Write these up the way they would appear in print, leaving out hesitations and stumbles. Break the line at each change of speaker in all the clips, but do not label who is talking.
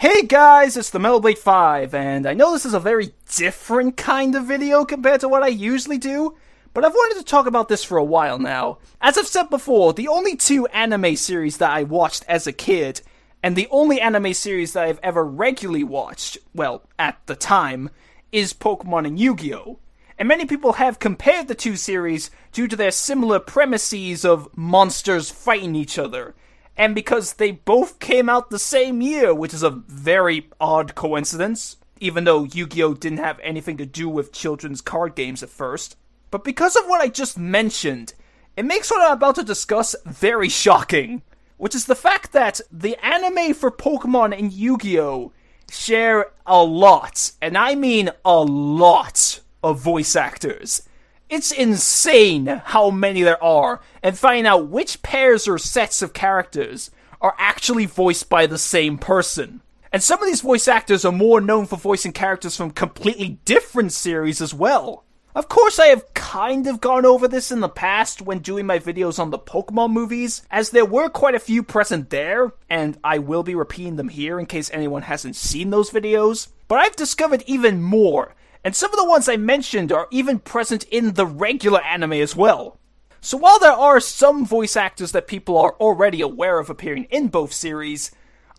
Hey guys, it's the Metal Blade 5, and I know this is a very different kind of video compared to what I usually do, but I've wanted to talk about this for a while now. As I've said before, the only two anime series that I watched as a kid, and the only anime series that I've ever regularly watched, well, at the time, is Pokemon and Yu-Gi-Oh! And many people have compared the two series due to their similar premises of monsters fighting each other, and because they both came out the same year, which is a very odd coincidence, even though Yu-Gi-Oh! Didn't have anything to do with children's card games at first. But because of what I just mentioned, it makes what I'm about to discuss very shocking, which is the fact that the anime for Pokemon and Yu-Gi-Oh! Share a lot, and I mean a lot, of voice actors. It's insane how many there are, and finding out which pairs or sets of characters are actually voiced by the same person. And some of these voice actors are more known for voicing characters from completely different series as well. Of course, I have kind of gone over this in the past when doing my videos on the Pokemon movies, as there were quite a few present there, and I will be repeating them here in case anyone hasn't seen those videos. But I've discovered even more, and some of the ones I mentioned are even present in the regular anime as well. So while there are some voice actors that people are already aware of appearing in both series,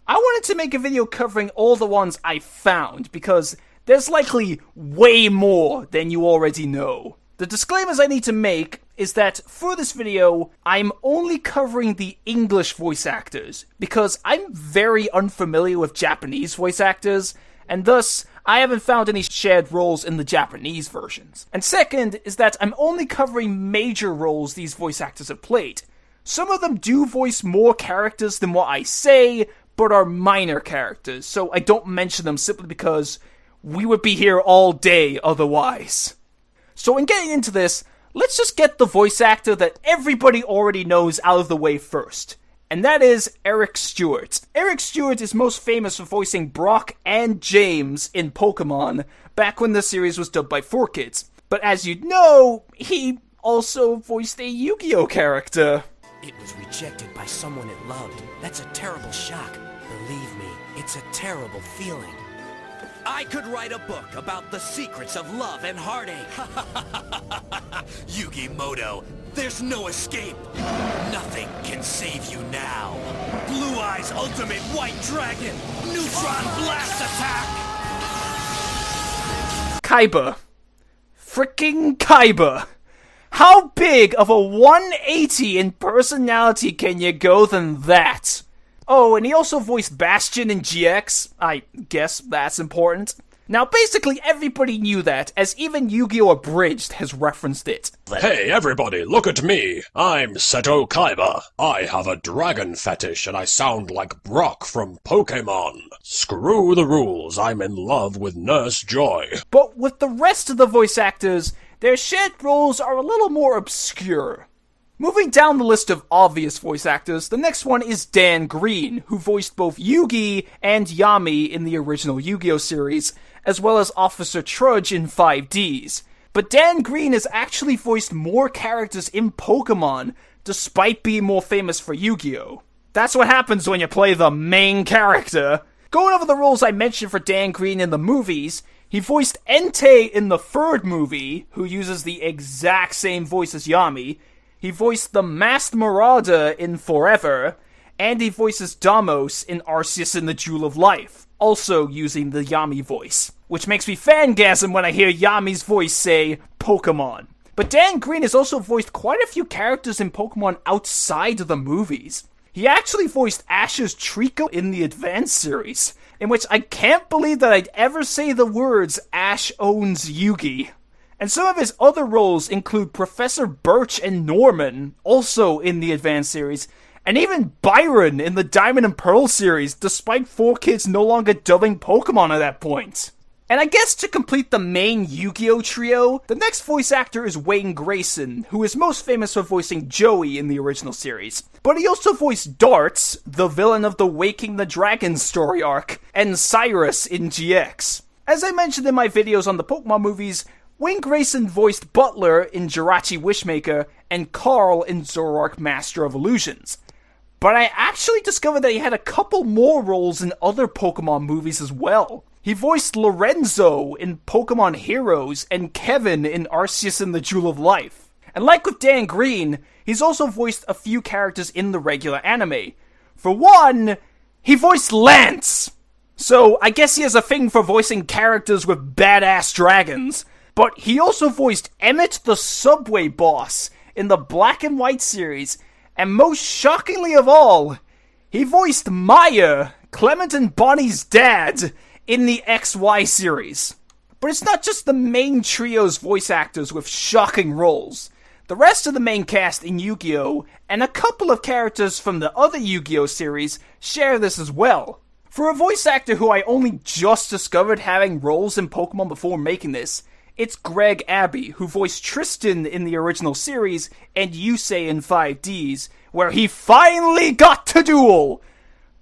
I wanted to make a video covering all the ones I found, because there's likely way more than you already know. The disclaimers I need to make is that for this video, I'm only covering the English voice actors, because I'm very unfamiliar with Japanese voice actors, and thus, I haven't found any shared roles in the Japanese versions. And second is that I'm only covering major roles these voice actors have played. Some of them do voice more characters than what I say, but are minor characters, so I don't mention them simply because we would be here all day otherwise. So in getting into this, let's just get the voice actor that everybody already knows out of the way first. And that is Eric Stewart. Eric Stewart is most famous for voicing Brock and James in Pokemon, back when the series was dubbed by 4Kids. But as you know, he also voiced a Yu-Gi-Oh! Character.
It was rejected by someone it loved. That's a terrible shock. Believe me, it's a terrible feeling. I could write a book about the secrets of love and heartache. Yu-Gi-Moto, there's no escape. Nothing can save you now. Blue Eye's ultimate white dragon. Neutron blast attack.
Kaiba. Fricking Kaiba. How big of a 180 in personality can you go than that? Oh, and he also voiced Bastion in GX. I guess that's important. Now, basically everybody knew that, as even Yu-Gi-Oh! Abridged has referenced it.
Hey everybody, look at me! I'm Seto Kaiba. I have a dragon fetish and I sound like Brock from Pokemon. Screw the rules, I'm in love with Nurse Joy.
But with the rest of the voice actors, their shared roles are a little more obscure. Moving down the list of obvious voice actors, the next one is Dan Green, who voiced both Yugi and Yami in the original Yu-Gi-Oh! Series, as well as Officer Trudge in 5Ds. But Dan Green has actually voiced more characters in Pokemon, despite being more famous for Yu-Gi-Oh! That's what happens when you play the main character. Going over the roles I mentioned for Dan Green in the movies, he voiced Entei in the third movie, who uses the exact same voice as Yami. He voiced the Masked Marauder in Forever, and he voices Damos in Arceus and the Jewel of Life, also using the Yami voice, which makes me fangasm when I hear Yami's voice say, Pokemon. But Dan Green has also voiced quite a few characters in Pokemon outside of the movies. He actually voiced Ash's Trico in the Advance series, in which I can't believe that I'd ever say the words Ash owns Yugi. And some of his other roles include Professor Birch and Norman, also in the Advance series, and even Byron in the Diamond and Pearl series, despite 4Kids no longer dubbing Pokemon at that point. And I guess to complete the main Yu-Gi-Oh! Trio, the next voice actor is Wayne Grayson, who is most famous for voicing Joey in the original series. But he also voiced Darts, the villain of the Waking the Dragon story arc, and Cyrus in GX. As I mentioned in my videos on the Pokemon movies, Wayne Grayson voiced Butler in Jirachi Wishmaker and Carl in Zoroark Master of Illusions. But I actually discovered that he had a couple more roles in other Pokemon movies as well. He voiced Lorenzo in Pokemon Heroes and Kevin in Arceus and the Jewel of Life. And like with Dan Green, he's also voiced a few characters in the regular anime. For one, he voiced Lance! So I guess he has a thing for voicing characters with badass dragons. But he also voiced Emmett the Subway Boss in the Black and White series. And most shockingly of all, he voiced Maya, Clement and Bonnie's dad, in the XY series. But it's not just the main trio's voice actors with shocking roles. The rest of the main cast in Yu-Gi-Oh! And a couple of characters from the other Yu-Gi-Oh! Series share this as well. For a voice actor who I only just discovered having roles in Pokemon before making this, it's Greg Abbey, who voiced Tristan in the original series and Yusei in 5Ds, where he finally got to duel!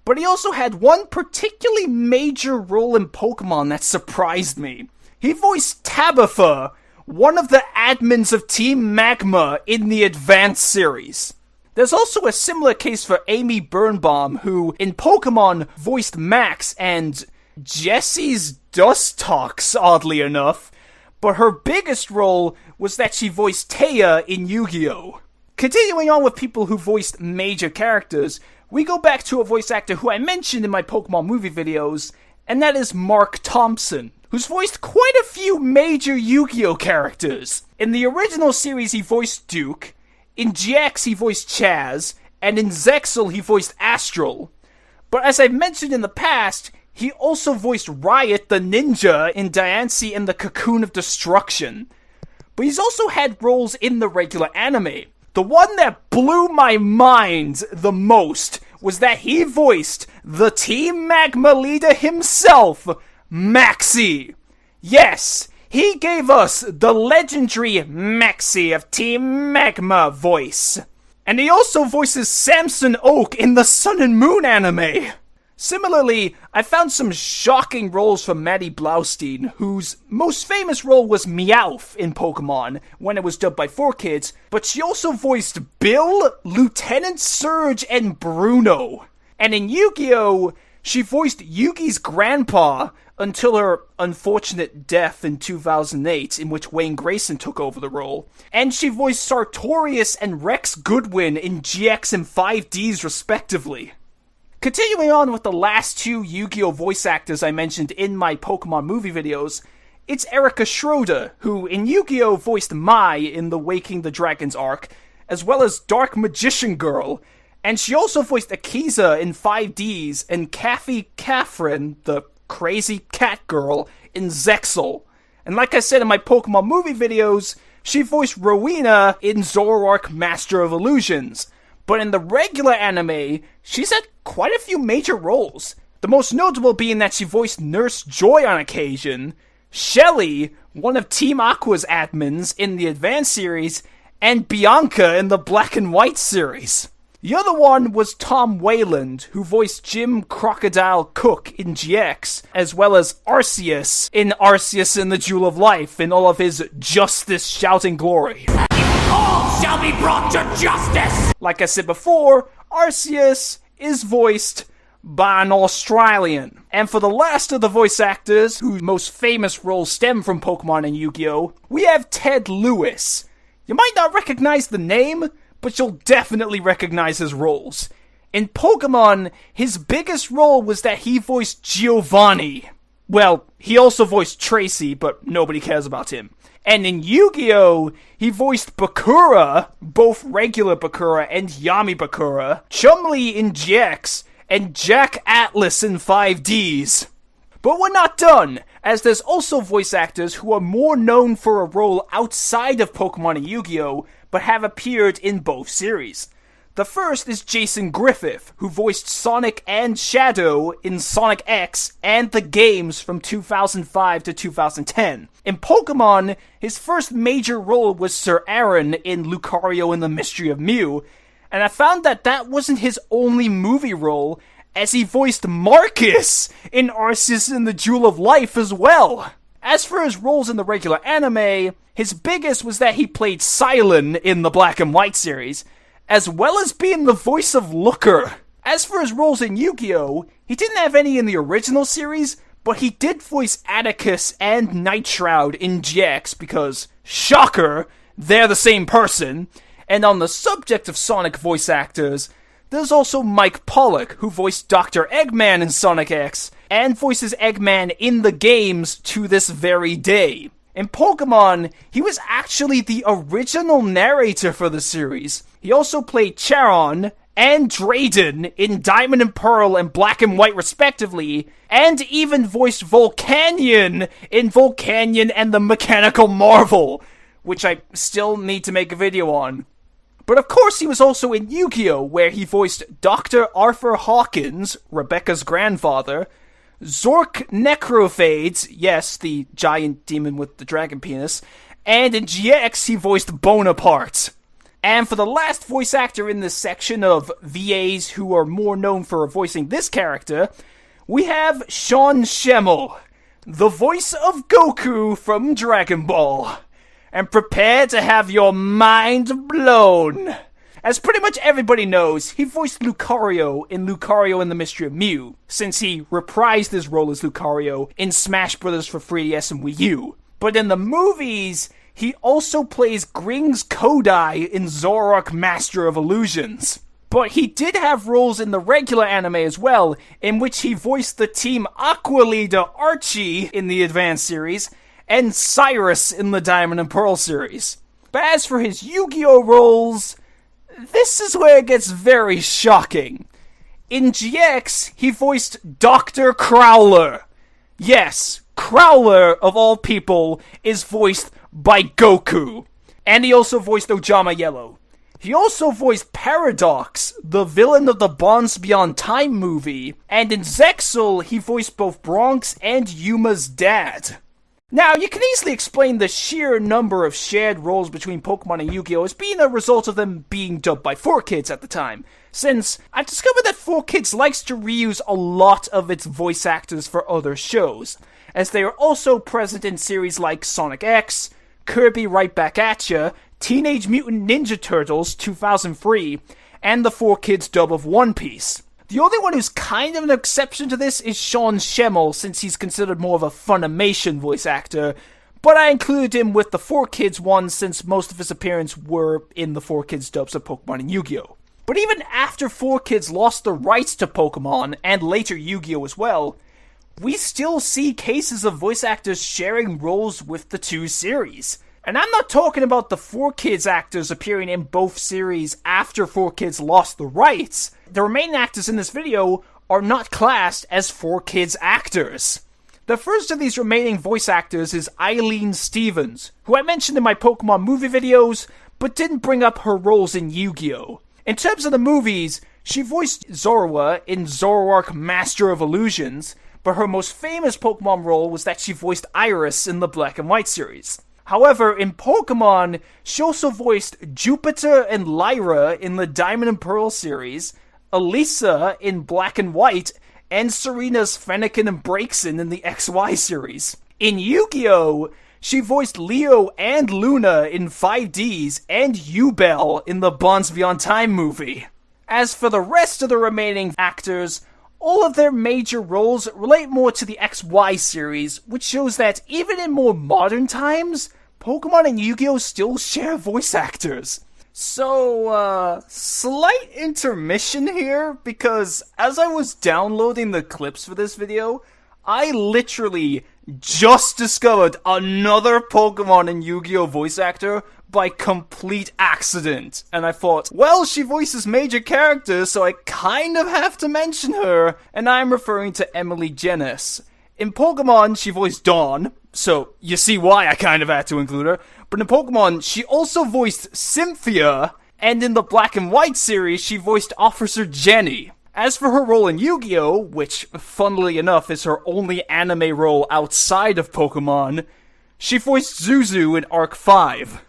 But he also had one particularly major role in Pokemon that surprised me. He voiced Tabitha, one of the admins of Team Magma in the Advanced series. There's also a similar case for Amy Birnbaum, who in Pokemon voiced Max and Jessie's Dustox, oddly enough. But her biggest role was that she voiced Taya in Yu-Gi-Oh! Continuing on with people who voiced major characters, we go back to a voice actor who I mentioned in my Pokemon movie videos, and that is Mark Thompson, who's voiced quite a few major Yu-Gi-Oh! Characters. In the original series he voiced Duke, in GX he voiced Chaz, and in Zexal he voiced Astral. But as I've mentioned in the past, he also voiced Riot the Ninja in Diancie and the Cocoon of Destruction. But he's also had roles in the regular anime. The one that blew my mind the most was that he voiced the Team Magma leader himself, Maxie. Yes, he gave us the legendary Maxie of Team Magma voice. And he also voices Samson Oak in the Sun and Moon anime. Similarly, I found some shocking roles from Maddie Blaustein, whose most famous role was Meowth in Pokemon, when it was dubbed by 4Kids, but she also voiced Bill, Lieutenant Surge, and Bruno. And in Yu-Gi-Oh!, she voiced Yugi's grandpa until her unfortunate death in 2008, in which Wayne Grayson took over the role. And she voiced Sartorius and Rex Goodwin in GX and 5Ds respectively. Continuing on with the last two Yu-Gi-Oh! Voice actors I mentioned in my Pokemon movie videos, it's Erica Schroeder, who in Yu-Gi-Oh! Voiced Mai in the Waking the Dragons arc, as well as Dark Magician Girl, and she also voiced Akiza in 5Ds and Kathy Catherine, the crazy cat girl, in Zexal. And like I said in my Pokemon movie videos, she voiced Rowena in Zoroark Master of Illusions. But in the regular anime, she's had quite a few major roles. The most notable being that she voiced Nurse Joy on occasion, Shelly, one of Team Aqua's admins in the Advanced series, and Bianca in the Black and White series. The other one was Tom Wayland, who voiced Jim Crocodile Cook in GX, as well as Arceus in Arceus and the Jewel of Life in all of his justice-shouting glory.
All shall be brought to justice!
Like I said before, Arceus is voiced by an Australian. And for the last of the voice actors, whose most famous roles stem from Pokemon and Yu-Gi-Oh!, we have Ted Lewis. You might not recognize the name, but you'll definitely recognize his roles. In Pokemon, his biggest role was that he voiced Giovanni. Well, he also voiced Tracy, but nobody cares about him. And in Yu-Gi-Oh!, he voiced Bakura, both regular Bakura and Yami Bakura, Chumley in GX, and Jack Atlas in 5Ds. But we're not done, as there's also voice actors who are more known for a role outside of Pokemon and Yu-Gi-Oh!, but have appeared in both series. The first is Jason Griffith, who voiced Sonic and Shadow in Sonic X and the games from 2005 to 2010. In Pokemon, his first major role was Sir Aaron in Lucario and the Mystery of Mew, and I found that that wasn't his only movie role, as he voiced Marcus in Arceus and the Jewel of Life as well. As for his roles in the regular anime, his biggest was that he played Cylon in the Black and White series, as well as being the voice of Looker. As for his roles in Yu-Gi-Oh!, he didn't have any in the original series, but he did voice Atticus and Night Shroud in GX because, shocker, they're the same person. And on the subject of Sonic voice actors, there's also Mike Pollock, who voiced Dr. Eggman in Sonic X, and voices Eggman in the games to this very day. In Pokemon, he was actually the original narrator for the series. He also played Charon and Drayden in Diamond and Pearl and Black and White respectively, and even voiced Volcanion in Volcanion and the Mechanical Marvel, which I still need to make a video on. But of course he was also in Yu-Gi-Oh!, where he voiced Dr. Arthur Hawkins, Rebecca's grandfather, Zork Necrophades, yes, the giant demon with the dragon penis, and in GX he voiced Bonaparte. And for the last voice actor in this section of VAs who are more known for voicing this character, we have Sean Schemmel, the voice of Goku from Dragon Ball. And prepare to have your mind blown. As pretty much everybody knows, he voiced Lucario in Lucario and the Mystery of Mew, since he reprised his role as Lucario in Smash Bros. For 3DS and Wii U. But in the movies, he also plays Grings Kodai in Zoroark Master of Illusions. But he did have roles in the regular anime as well, in which he voiced the Team Aqua leader Archie in the Advanced series, and Cyrus in the Diamond and Pearl series. But as for his Yu-Gi-Oh! Roles, this is where it gets very shocking. In GX, he voiced Dr. Crowler. Yes, Crowler, of all people, is voiced by Goku. And he also voiced Ojama Yellow. He also voiced Paradox, the villain of the Bonds Beyond Time movie. And in Zexal, he voiced both Bronx and Yuma's dad. Now, you can easily explain the sheer number of shared roles between Pokemon and Yu-Gi-Oh! As being a result of them being dubbed by 4Kids at the time, since I've discovered that 4Kids likes to reuse a lot of its voice actors for other shows, as they are also present in series like Sonic X, Kirby Right Back At Ya, Teenage Mutant Ninja Turtles 2003, and the 4Kids dub of One Piece. The only one who's kind of an exception to this is Sean Schemmel, since he's considered more of a Funimation voice actor, but I included him with the 4Kids one since most of his appearances were in the 4Kids dubs of Pokemon and Yu-Gi-Oh! But even after 4Kids lost the rights to Pokemon, and later Yu-Gi-Oh! As well, we still see cases of voice actors sharing roles with the two series. And I'm not talking about the 4Kids actors appearing in both series after 4Kids lost the rights. The remaining actors in this video are not classed as 4Kids actors. The first of these remaining voice actors is Eileen Stevens, who I mentioned in my Pokemon movie videos, but didn't bring up her roles in Yu-Gi-Oh! In terms of the movies, she voiced Zorua in Zoroark Master of Illusions, but her most famous Pokemon role was that she voiced Iris in the Black and White series. However, in Pokemon, she also voiced Jupiter and Lyra in the Diamond and Pearl series, Elisa in Black and White, and Serena's Fennekin and Braixen in the XY series. In Yu-Gi-Oh!, she voiced Leo and Luna in 5Ds and Yubel in the Bonds Beyond Time movie. As for the rest of the remaining actors, all of their major roles relate more to the XY series, which shows that even in more modern times, Pokemon and Yu-Gi-Oh! Still share voice actors. So, slight intermission here, because as I was downloading the clips for this video, I literally just discovered another Pokemon and Yu-Gi-Oh! Voice actor by complete accident. And I thought, well, she voices major characters, so I kind of have to mention her, and I'm referring to Emily Jennis. In Pokemon, she voiced Dawn, so you see why I kind of had to include her. But in Pokemon, she also voiced Cynthia, and in the Black and White series, she voiced Officer Jenny. As for her role in Yu-Gi-Oh!, which, funnily enough, is her only anime role outside of Pokemon, she voiced Zuzu in Arc 5.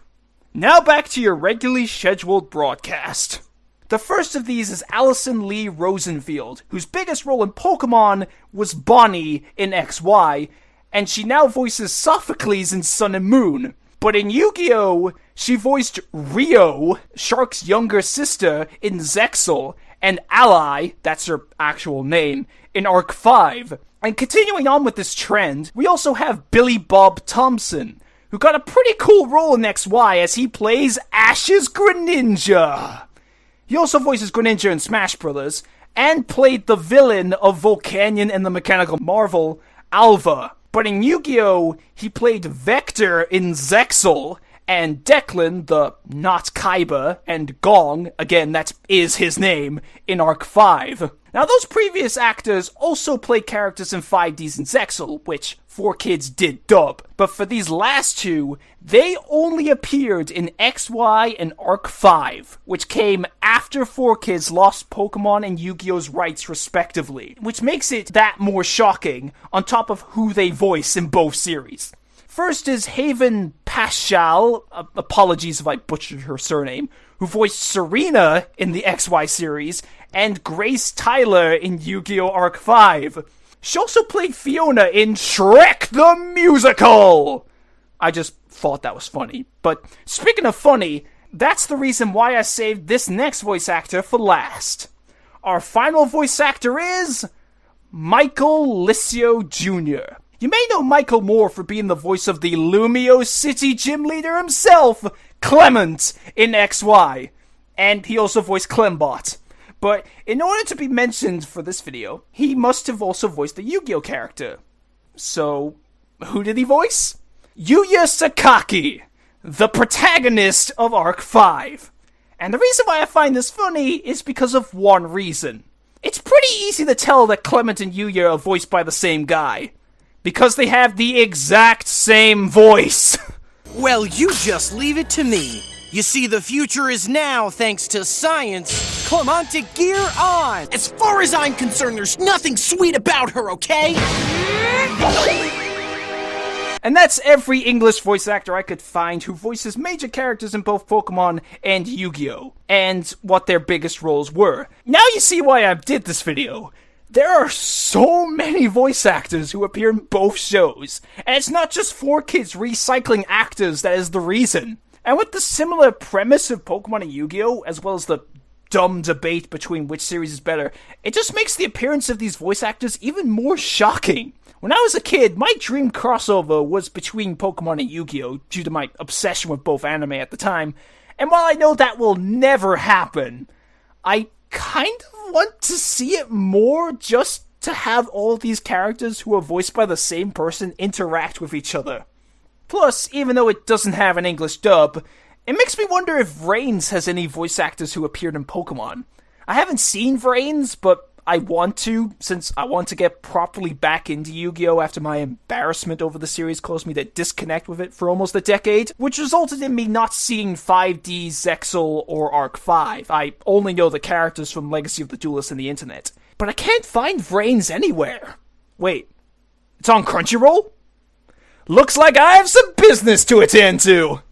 Now back to your regularly scheduled broadcast. The first of these is Allison Lee Rosenfield, whose biggest role in Pokemon was Bonnie in XY, and she now voices Sophocles in Sun and Moon. But in Yu-Gi-Oh!, she voiced Rio, Shark's younger sister, in Zexal, and Ally, that's her actual name, in Arc 5. And continuing on with this trend, we also have Billy Bob Thompson, who got a pretty cool role in XY as he plays Ash's Greninja. He also voices Greninja in Smash Bros., and played the villain of Volcanion and the Mechanical Marvel, Alva. But in Yu-Gi-Oh!, he played Vector in Zexal, and Declan, the not Kaiba, and Gong, again, that is his name, in Arc 5. Now, those previous actors also played characters in 5Ds and Zexal, which 4Kids did dub. But for these last two, they only appeared in XY and Arc 5, which came after 4Kids lost Pokemon and Yu-Gi-Oh's rights respectively, which makes it that more shocking, on top of who they voice in both series. First is Haven Paschal, apologies if I butchered her surname, who voiced Serena in the XY series, and Grace Tyler in Yu-Gi-Oh! Arc 5. She also played Fiona in Shrek the Musical! I just thought that was funny. But speaking of funny, that's the reason why I saved this next voice actor for last. Our final voice actor is Michael Liscio Jr. You may know Michael Moore for being the voice of the Lumio City gym leader himself, Clement, in XY. And he also voiced Clembot. But in order to be mentioned for this video, he must have also voiced the Yu-Gi-Oh! Character. So, who did he voice? Yuya Sakaki, the protagonist of Arc 5. And the reason why I find this funny is because of one reason. It's pretty easy to tell that Clement and Yuya are voiced by the same guy. Because they have the exact same voice.
Well, you just leave it to me. You see, the future is now thanks to science. Clemente, gear on! As far as I'm concerned, there's nothing sweet about her, okay?
And that's every English voice actor I could find who voices major characters in both Pokemon and Yu-Gi-Oh! And what their biggest roles were. Now you see why I did this video. There are so many voice actors who appear in both shows, and it's not just 4Kids recycling actors that is the reason. And with the similar premise of Pokemon and Yu-Gi-Oh!, as well as the dumb debate between which series is better, it just makes the appearance of these voice actors even more shocking. When I was a kid, my dream crossover was between Pokemon and Yu-Gi-Oh! Due to my obsession with both anime at the time, and while I know that will never happen, I kind of want to see it more just to have all these characters who are voiced by the same person interact with each other. Plus, even though it doesn't have an English dub, it makes me wonder if Vrains has any voice actors who appeared in Pokemon. I haven't seen Vrains, but I want to, since I want to get properly back into Yu-Gi-Oh! After my embarrassment over the series caused me to disconnect with it for almost a decade, which resulted in me not seeing 5D, Zexal, or Arc 5. I only know the characters from Legacy of the Duelist and the internet. But I can't find Vrains anywhere. Wait, it's on Crunchyroll? Looks like I have some business to attend to!